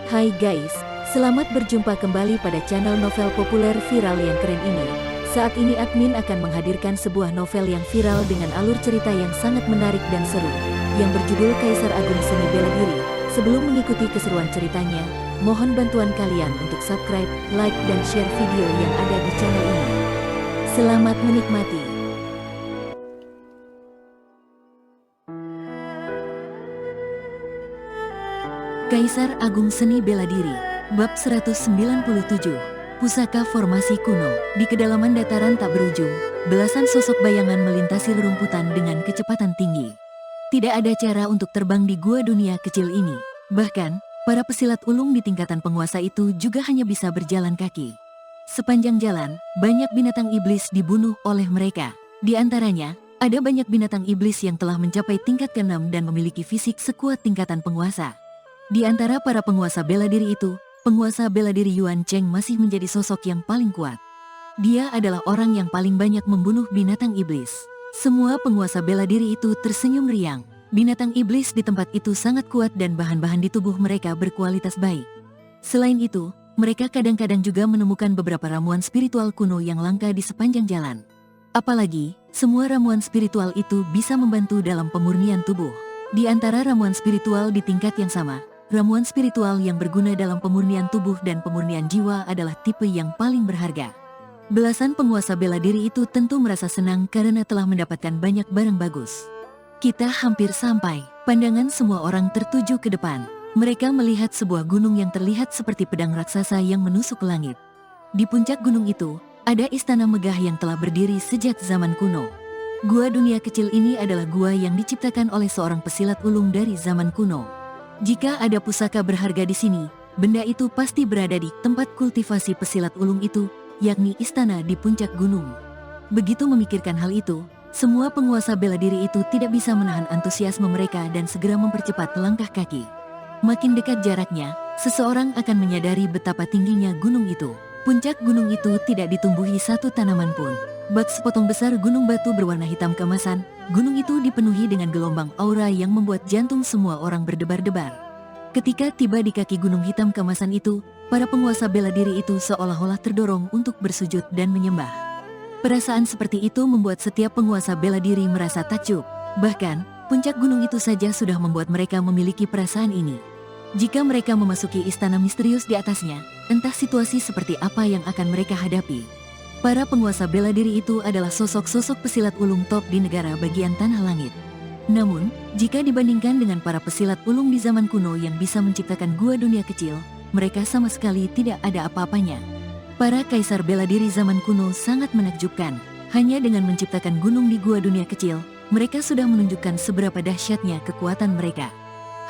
Hai guys, selamat berjumpa kembali pada channel novel populer viral yang keren ini. Saat ini admin akan menghadirkan sebuah novel yang viral dengan alur cerita yang sangat menarik dan seru, yang berjudul Kaisar Agung Seni Bela Diri. Sebelum mengikuti keseruan ceritanya, mohon bantuan kalian untuk subscribe, like, dan share video yang ada di channel ini. Selamat menikmati. Kaisar Agung Seni Bela Diri, Bab 197, Pusaka Formasi Kuno. Di kedalaman dataran tak berujung, belasan sosok bayangan melintasi rerumputan dengan kecepatan tinggi. Tidak ada cara untuk terbang di gua dunia kecil ini. Bahkan, para pesilat ulung di tingkatan penguasa itu juga hanya bisa berjalan kaki. Sepanjang jalan, banyak binatang iblis dibunuh oleh mereka. Di antaranya, ada banyak binatang iblis yang telah mencapai tingkat ke-6 dan memiliki fisik sekuat tingkatan penguasa. Di antara para penguasa bela diri itu, penguasa bela diri Yuan Cheng masih menjadi sosok yang paling kuat. Dia adalah orang yang paling banyak membunuh binatang iblis. Semua penguasa bela diri itu tersenyum riang. Binatang iblis di tempat itu sangat kuat dan bahan-bahan di tubuh mereka berkualitas baik. Selain itu, mereka kadang-kadang juga menemukan beberapa ramuan spiritual kuno yang langka di sepanjang jalan. Apalagi, semua ramuan spiritual itu bisa membantu dalam pemurnian tubuh. Di antara ramuan spiritual di tingkat yang sama, ramuan spiritual yang berguna dalam pemurnian tubuh dan pemurnian jiwa adalah tipe yang paling berharga. Belasan penguasa bela diri itu tentu merasa senang karena telah mendapatkan banyak barang bagus. Kita hampir sampai. Pandangan semua orang tertuju ke depan. Mereka melihat sebuah gunung yang terlihat seperti pedang raksasa yang menusuk ke langit. Di puncak gunung itu, ada istana megah yang telah berdiri sejak zaman kuno. Gua dunia kecil ini adalah gua yang diciptakan oleh seorang pesilat ulung dari zaman kuno. Jika ada pusaka berharga di sini, benda itu pasti berada di tempat kultivasi pesilat ulung itu, yakni istana di puncak gunung. Begitu memikirkan hal itu, semua penguasa bela diri itu tidak bisa menahan antusiasme mereka dan segera mempercepat langkah kaki. Makin dekat jaraknya, seseorang akan menyadari betapa tingginya gunung itu. Puncak gunung itu tidak ditumbuhi satu tanaman pun. Bak sepotong besar gunung batu berwarna hitam keemasan, gunung itu dipenuhi dengan gelombang aura yang membuat jantung semua orang berdebar-debar. Ketika tiba di kaki gunung hitam keemasan itu, para penguasa bela diri itu seolah-olah terdorong untuk bersujud dan menyembah. Perasaan seperti itu membuat setiap penguasa bela diri merasa takjub. Bahkan, puncak gunung itu saja sudah membuat mereka memiliki perasaan ini. Jika mereka memasuki istana misterius di atasnya, entah situasi seperti apa yang akan mereka hadapi. Para penguasa bela diri itu adalah sosok-sosok pesilat ulung top di negara bagian tanah langit. Namun, jika dibandingkan dengan para pesilat ulung di zaman kuno yang bisa menciptakan gua dunia kecil, mereka sama sekali tidak ada apa-apanya. Para kaisar bela diri zaman kuno sangat menakjubkan. Hanya dengan menciptakan gunung di gua dunia kecil, mereka sudah menunjukkan seberapa dahsyatnya kekuatan mereka.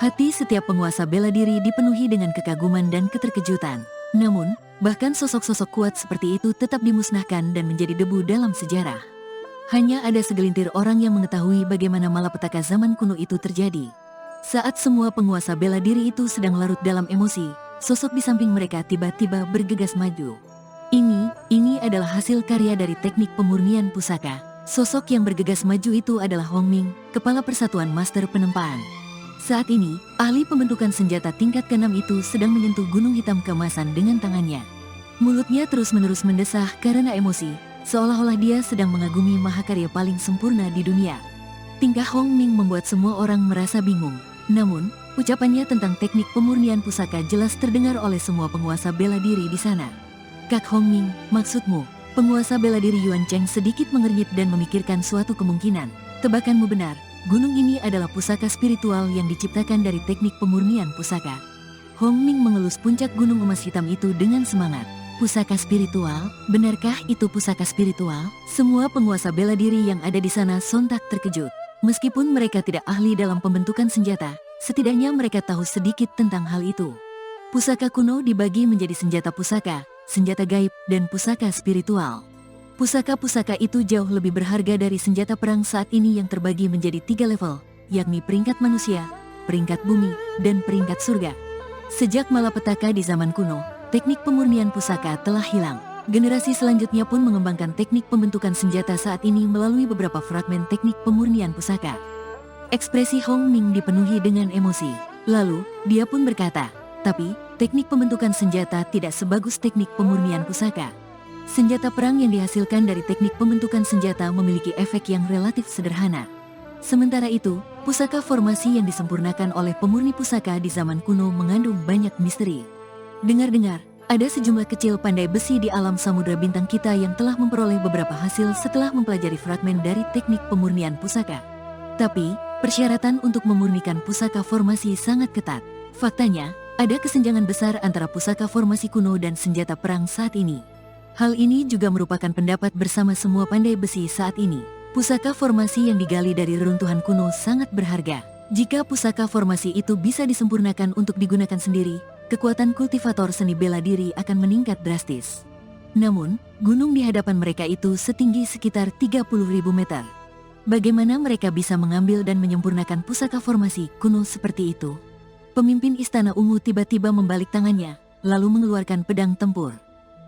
Hati setiap penguasa bela diri dipenuhi dengan kekaguman dan keterkejutan. Namun, bahkan sosok-sosok kuat seperti itu tetap dimusnahkan dan menjadi debu dalam sejarah. Hanya ada segelintir orang yang mengetahui bagaimana malapetaka zaman kuno itu terjadi. Saat semua penguasa bela diri itu sedang larut dalam emosi, sosok di samping mereka tiba-tiba bergegas maju. Ini adalah hasil karya dari teknik pemurnian pusaka. Sosok yang bergegas maju itu adalah Hong Ming, kepala persatuan master penempaan. Saat ini, ahli pembentukan senjata tingkat ke-6 itu sedang menyentuh gunung hitam keemasan dengan tangannya. Mulutnya terus-menerus mendesah karena emosi, seolah-olah dia sedang mengagumi mahakarya paling sempurna di dunia. Tingkah Hong Ming membuat semua orang merasa bingung. Namun, ucapannya tentang teknik pemurnian pusaka jelas terdengar oleh semua penguasa bela diri di sana. Kak Hong Ming, maksudmu? Penguasa bela diri Yuan Cheng sedikit mengernyit dan memikirkan suatu kemungkinan. Tebakanmu benar. Gunung ini adalah pusaka spiritual yang diciptakan dari teknik pemurnian pusaka. Hong Ming mengelus puncak gunung emas hitam itu dengan semangat. Pusaka spiritual? Benarkah itu pusaka spiritual? Semua penguasa bela diri yang ada di sana sontak terkejut. Meskipun mereka tidak ahli dalam pembentukan senjata, setidaknya mereka tahu sedikit tentang hal itu. Pusaka kuno dibagi menjadi senjata pusaka, senjata gaib, dan pusaka spiritual. Pusaka-pusaka itu jauh lebih berharga dari senjata perang saat ini yang terbagi menjadi 3 level, yakni peringkat manusia, peringkat bumi, dan peringkat surga. Sejak malapetaka di zaman kuno, teknik pemurnian pusaka telah hilang. Generasi selanjutnya pun mengembangkan teknik pembentukan senjata saat ini melalui beberapa fragmen teknik pemurnian pusaka. Ekspresi Hong Ming dipenuhi dengan emosi. Lalu, dia pun berkata, "Tapi, teknik pembentukan senjata tidak sebagus teknik pemurnian pusaka. Senjata perang yang dihasilkan dari teknik pembentukan senjata memiliki efek yang relatif sederhana. Sementara itu, pusaka formasi yang disempurnakan oleh pemurni pusaka di zaman kuno mengandung banyak misteri. Dengar-dengar, ada sejumlah kecil pandai besi di alam samudra bintang kita yang telah memperoleh beberapa hasil setelah mempelajari fragmen dari teknik pemurnian pusaka. Tapi, persyaratan untuk memurnikan pusaka formasi sangat ketat. Faktanya, ada kesenjangan besar antara pusaka formasi kuno dan senjata perang saat ini. Hal ini juga merupakan pendapat bersama semua pandai besi saat ini. Pusaka formasi yang digali dari reruntuhan kuno sangat berharga. Jika pusaka formasi itu bisa disempurnakan untuk digunakan sendiri, kekuatan kultivator seni bela diri akan meningkat drastis. Namun, gunung di hadapan mereka itu setinggi sekitar 30.000 meter. Bagaimana mereka bisa mengambil dan menyempurnakan pusaka formasi kuno seperti itu? Pemimpin Istana Ungu tiba-tiba membalik tangannya, lalu mengeluarkan pedang tempur.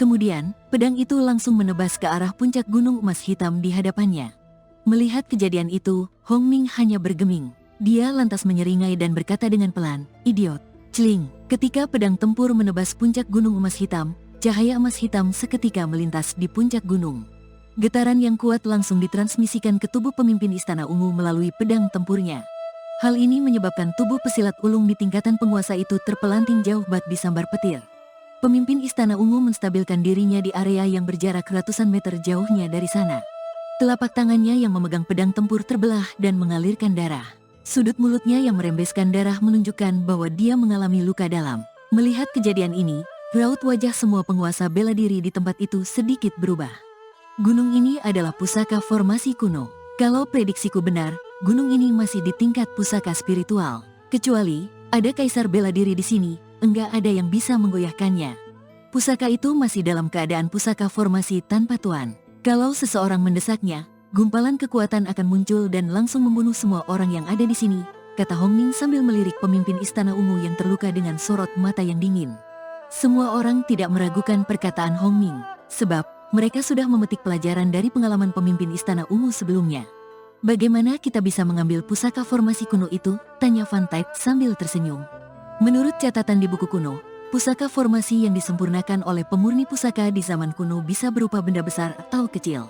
Kemudian, pedang itu langsung menebas ke arah puncak gunung emas hitam di hadapannya. Melihat kejadian itu, Hong Ming hanya bergeming. Dia lantas menyeringai dan berkata dengan pelan, "Idiot!" Celing! Ketika pedang tempur menebas puncak gunung emas hitam, cahaya emas hitam seketika melintas di puncak gunung. Getaran yang kuat langsung ditransmisikan ke tubuh pemimpin Istana Ungu melalui pedang tempurnya. Hal ini menyebabkan tubuh pesilat ulung di tingkatan penguasa itu terpelanting jauh bak disambar petir. Pemimpin Istana Ungu menstabilkan dirinya di area yang berjarak ratusan meter jauhnya dari sana. Telapak tangannya yang memegang pedang tempur terbelah dan mengalirkan darah. Sudut mulutnya yang merembeskan darah menunjukkan bahwa dia mengalami luka dalam. Melihat kejadian ini, raut wajah semua penguasa bela diri di tempat itu sedikit berubah. Gunung ini adalah pusaka formasi kuno. Kalau prediksiku benar, gunung ini masih di tingkat pusaka spiritual. Kecuali, ada kaisar bela diri di sini, enggak ada yang bisa menggoyahkannya. Pusaka itu masih dalam keadaan pusaka formasi tanpa tuan. Kalau seseorang mendesaknya, gumpalan kekuatan akan muncul dan langsung membunuh semua orang yang ada di sini, kata Hong Ming sambil melirik pemimpin Istana Ungu yang terluka dengan sorot mata yang dingin. Semua orang tidak meragukan perkataan Hong Ming, sebab mereka sudah memetik pelajaran dari pengalaman pemimpin Istana Ungu sebelumnya. "Bagaimana kita bisa mengambil pusaka formasi kuno itu?" tanya Van Tite sambil tersenyum. Menurut catatan di buku kuno, pusaka formasi yang disempurnakan oleh pemurni pusaka di zaman kuno bisa berupa benda besar atau kecil.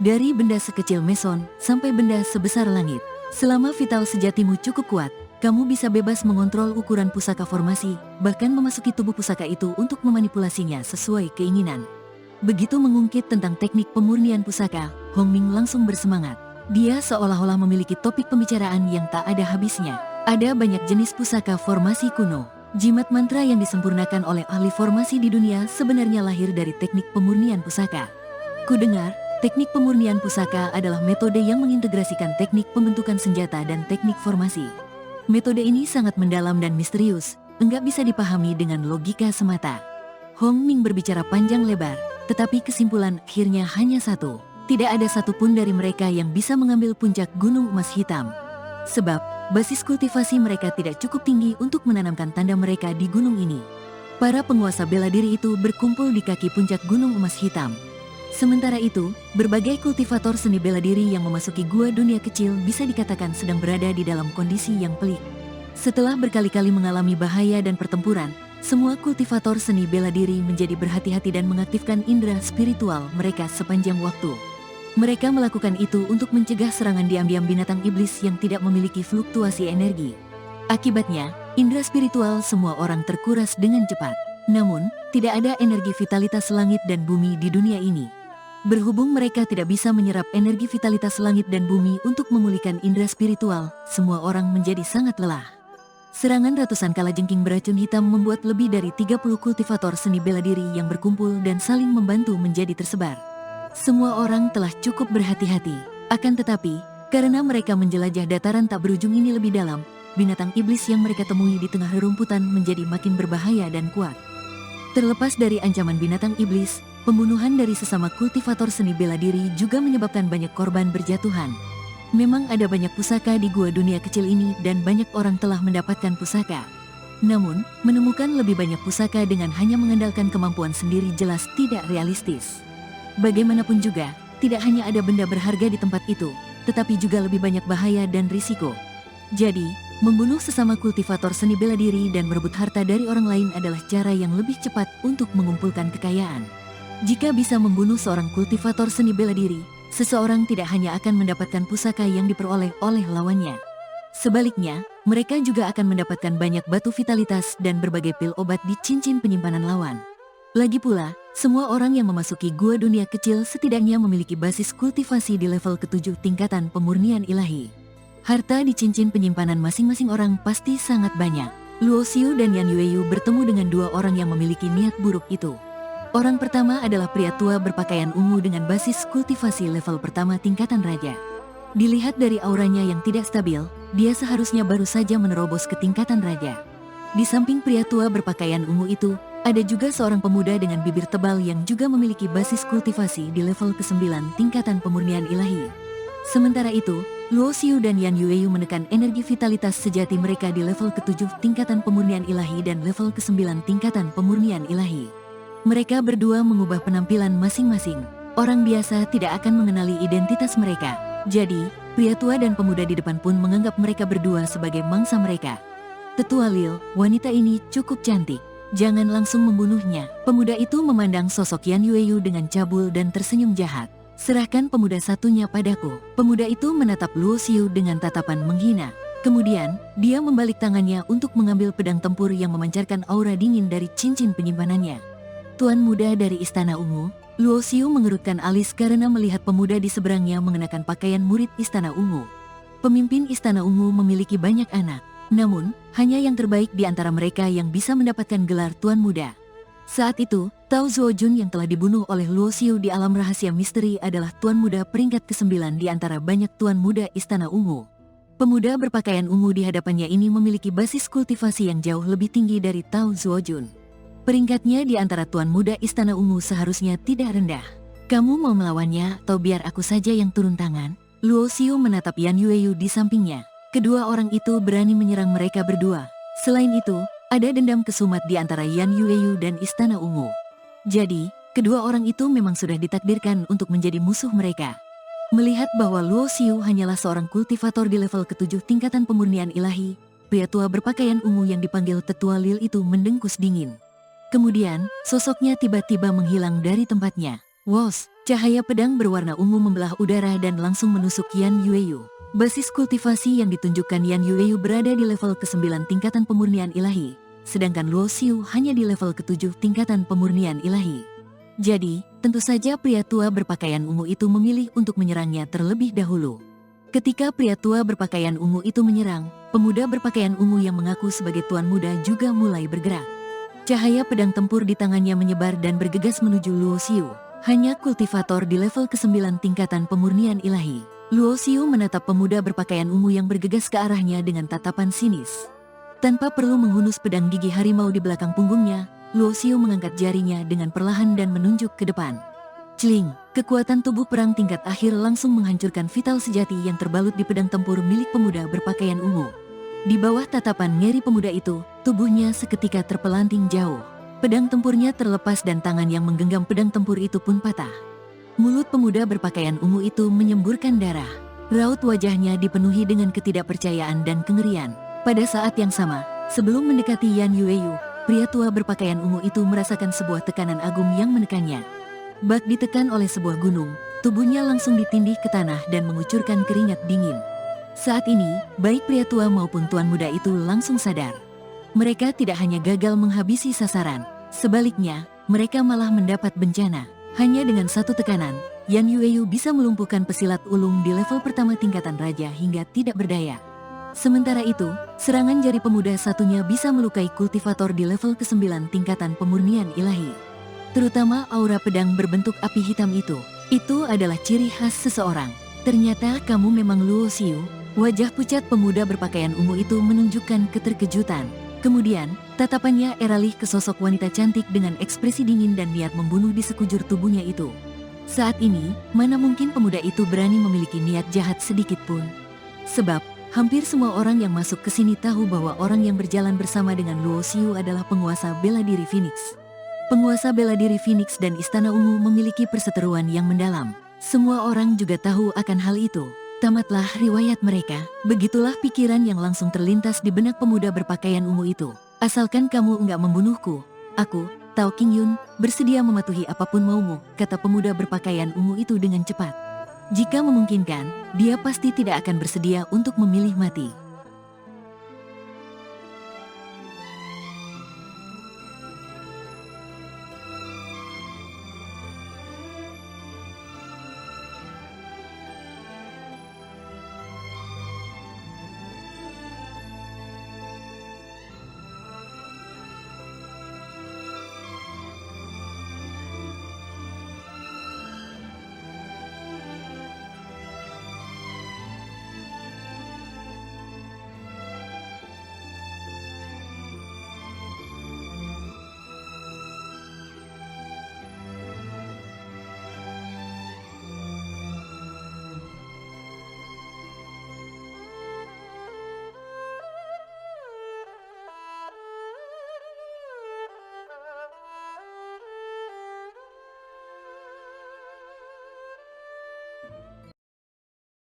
Dari benda sekecil meson sampai benda sebesar langit. Selama vital sejatimu cukup kuat, kamu bisa bebas mengontrol ukuran pusaka formasi, bahkan memasuki tubuh pusaka itu untuk memanipulasinya sesuai keinginan. Begitu mengungkit tentang teknik pemurnian pusaka, Hong Ming langsung bersemangat. Dia seolah-olah memiliki topik pembicaraan yang tak ada habisnya. Ada banyak jenis pusaka formasi kuno. Jimat mantra yang disempurnakan oleh ahli formasi di dunia sebenarnya lahir dari teknik pemurnian pusaka. Kudengar, teknik pemurnian pusaka adalah metode yang mengintegrasikan teknik pembentukan senjata dan teknik formasi. Metode ini sangat mendalam dan misterius, enggak bisa dipahami dengan logika semata. Hong Ming berbicara panjang lebar, tetapi kesimpulan akhirnya hanya satu. Tidak ada satupun dari mereka yang bisa mengambil puncak gunung emas hitam. Sebab, basis kultivasi mereka tidak cukup tinggi untuk menanamkan tanda mereka di gunung ini. Para penguasa bela diri itu berkumpul di kaki puncak gunung emas hitam. Sementara itu, berbagai kultivator seni bela diri yang memasuki gua dunia kecil bisa dikatakan sedang berada di dalam kondisi yang pelik. Setelah berkali-kali mengalami bahaya dan pertempuran, semua kultivator seni bela diri menjadi berhati-hati dan mengaktifkan indera spiritual mereka sepanjang waktu. Mereka melakukan itu untuk mencegah serangan diam-diam binatang iblis yang tidak memiliki fluktuasi energi. Akibatnya, indera spiritual semua orang terkuras dengan cepat. Namun, tidak ada energi vitalitas langit dan bumi di dunia ini. Berhubung mereka tidak bisa menyerap energi vitalitas langit dan bumi untuk memulihkan indera spiritual, semua orang menjadi sangat lelah. Serangan ratusan kalajengking beracun hitam membuat lebih dari 30 kultivator seni bela diri yang berkumpul dan saling membantu menjadi tersebar. Semua orang telah cukup berhati-hati. Akan tetapi, karena mereka menjelajah dataran tak berujung ini lebih dalam, binatang iblis yang mereka temui di tengah rerumputan menjadi makin berbahaya dan kuat. Terlepas dari ancaman binatang iblis, pembunuhan dari sesama kultivator seni bela diri juga menyebabkan banyak korban berjatuhan. Memang ada banyak pusaka di gua dunia kecil ini dan banyak orang telah mendapatkan pusaka. Namun, menemukan lebih banyak pusaka dengan hanya mengandalkan kemampuan sendiri jelas tidak realistis. Bagaimanapun juga, tidak hanya ada benda berharga di tempat itu, tetapi juga lebih banyak bahaya dan risiko. Jadi, Membunuh sesama kultivator seni bela diri dan merebut harta dari orang lain adalah cara yang lebih cepat untuk mengumpulkan kekayaan. Jika bisa membunuh seorang kultivator seni bela diri, seseorang tidak hanya akan mendapatkan pusaka yang diperoleh oleh lawannya. Sebaliknya, mereka juga akan mendapatkan banyak batu vitalitas dan berbagai pil obat di cincin penyimpanan lawan. Lagi pula, semua orang yang memasuki gua dunia kecil setidaknya memiliki basis kultivasi di level ke-7 tingkatan pemurnian ilahi. Harta di cincin penyimpanan masing-masing orang pasti sangat banyak. Luo Xiu dan Yan Yueyu bertemu dengan dua orang yang memiliki niat buruk itu. Orang pertama adalah pria tua berpakaian ungu dengan basis kultivasi level pertama tingkatan raja. Dilihat dari auranya yang tidak stabil, dia seharusnya baru saja menerobos ke tingkatan raja. Di samping pria tua berpakaian ungu itu, ada juga seorang pemuda dengan bibir tebal yang juga memiliki basis kultivasi di level ke-9 tingkatan pemurnian ilahi. Sementara itu, Luo Xiu dan Yan Yueyu menekan energi vitalitas sejati mereka di level ke-7 tingkatan pemurnian ilahi dan level ke-9 tingkatan pemurnian ilahi. Mereka berdua mengubah penampilan masing-masing. Orang biasa tidak akan mengenali identitas mereka. Jadi, pria tua dan pemuda di depan pun menganggap mereka berdua sebagai mangsa mereka. Tetua Lil, wanita ini cukup cantik. Jangan langsung membunuhnya. Pemuda itu memandang sosok Yan Yueyu dengan cabul dan tersenyum jahat. Serahkan pemuda satunya padaku. Pemuda itu menatap Luo Xiu dengan tatapan menghina. Kemudian, dia membalik tangannya untuk mengambil pedang tempur yang memancarkan aura dingin dari cincin penyimpanannya. Tuan muda dari Istana Ungu, Luo Xiu mengerutkan alis karena melihat pemuda di seberangnya mengenakan pakaian murid Istana Ungu. Pemimpin Istana Ungu memiliki banyak anak, namun, hanya yang terbaik di antara mereka yang bisa mendapatkan gelar Tuan Muda. Saat itu, Tao Zuojun yang telah dibunuh oleh Luo Xiu di alam rahasia misteri adalah Tuan Muda peringkat ke-9 di antara banyak Tuan Muda Istana Ungu. Pemuda berpakaian ungu di hadapannya ini memiliki basis kultivasi yang jauh lebih tinggi dari Tao Zuojun. Peringkatnya di antara Tuan Muda Istana Ungu seharusnya tidak rendah. Kamu mau melawannya atau biar aku saja yang turun tangan? Luo Xiu menatap Yan Yueyu di sampingnya. Kedua orang itu berani menyerang mereka berdua. Selain itu, ada dendam kesumat di antara Yan Yueyu dan Istana Ungu. Jadi, kedua orang itu memang sudah ditakdirkan untuk menjadi musuh mereka. Melihat bahwa Luo Xiu hanyalah seorang kultivator di level ke-7 tingkatan pemurnian ilahi, pria tua berpakaian ungu yang dipanggil Tetua Lil itu mendengkus dingin. Kemudian, sosoknya tiba-tiba menghilang dari tempatnya. Wos, cahaya pedang berwarna ungu membelah udara dan langsung menusuk Yan Yueyu. Basis kultivasi yang ditunjukkan Yan Yueyu berada di level ke-9 tingkatan pemurnian ilahi, sedangkan Luo Xiu hanya di level ke-7 tingkatan pemurnian ilahi. Jadi, tentu saja pria tua berpakaian ungu itu memilih untuk menyerangnya terlebih dahulu. Ketika pria tua berpakaian ungu itu menyerang, pemuda berpakaian ungu yang mengaku sebagai tuan muda juga mulai bergerak. Cahaya pedang tempur di tangannya menyebar dan bergegas menuju Luo Xiu. Hanya kultivator di level ke-9 tingkatan pemurnian ilahi. Luo Xiu menatap pemuda berpakaian ungu yang bergegas ke arahnya dengan tatapan sinis. Tanpa perlu menghunus pedang gigi harimau di belakang punggungnya, Luo Xiu mengangkat jarinya dengan perlahan dan menunjuk ke depan. Celing, kekuatan tubuh perang tingkat akhir langsung menghancurkan vital sejati yang terbalut di pedang tempur milik pemuda berpakaian ungu. Di bawah tatapan ngeri pemuda itu, tubuhnya seketika terpelanting jauh. Pedang tempurnya terlepas dan tangan yang menggenggam pedang tempur itu pun patah. Mulut pemuda berpakaian ungu itu menyemburkan darah. Raut wajahnya dipenuhi dengan ketidakpercayaan dan kengerian. Pada saat yang sama, sebelum mendekati Yan Yueyu, pria tua berpakaian ungu itu merasakan sebuah tekanan agung yang menekannya. Bak ditekan oleh sebuah gunung, tubuhnya langsung ditindih ke tanah dan mengucurkan keringat dingin. Saat ini, baik pria tua maupun tuan muda itu langsung sadar. Mereka tidak hanya gagal menghabisi sasaran, sebaliknya, mereka malah mendapat bencana. Hanya dengan satu tekanan, Yan Yueyu bisa melumpuhkan pesilat ulung di level pertama tingkatan raja hingga tidak berdaya. Sementara itu, serangan jari pemuda satunya bisa melukai kultivator di level ke-9 tingkatan pemurnian ilahi. Terutama aura pedang berbentuk api hitam itu. Itu adalah ciri khas seseorang. Ternyata kamu memang Luo Xiu. Wajah pucat pemuda berpakaian ungu itu menunjukkan keterkejutan. Kemudian, tatapannya eralih ke sosok wanita cantik dengan ekspresi dingin dan niat membunuh di sekujur tubuhnya itu. Saat ini, mana mungkin pemuda itu berani memiliki niat jahat sedikit pun. Sebab, hampir semua orang yang masuk ke sini tahu bahwa orang yang berjalan bersama dengan Luo Xiu adalah penguasa bela diri Phoenix. Penguasa bela diri Phoenix dan Istana Ungu memiliki perseteruan yang mendalam. Semua orang juga tahu akan hal itu. Tamatlah riwayat mereka. Begitulah pikiran yang langsung terlintas di benak pemuda berpakaian ungu itu. Asalkan kamu enggak membunuhku, aku, Tao Qingyun, bersedia mematuhi apapun maumu, kata pemuda berpakaian ungu itu dengan cepat. Jika memungkinkan, dia pasti tidak akan bersedia untuk memilih mati.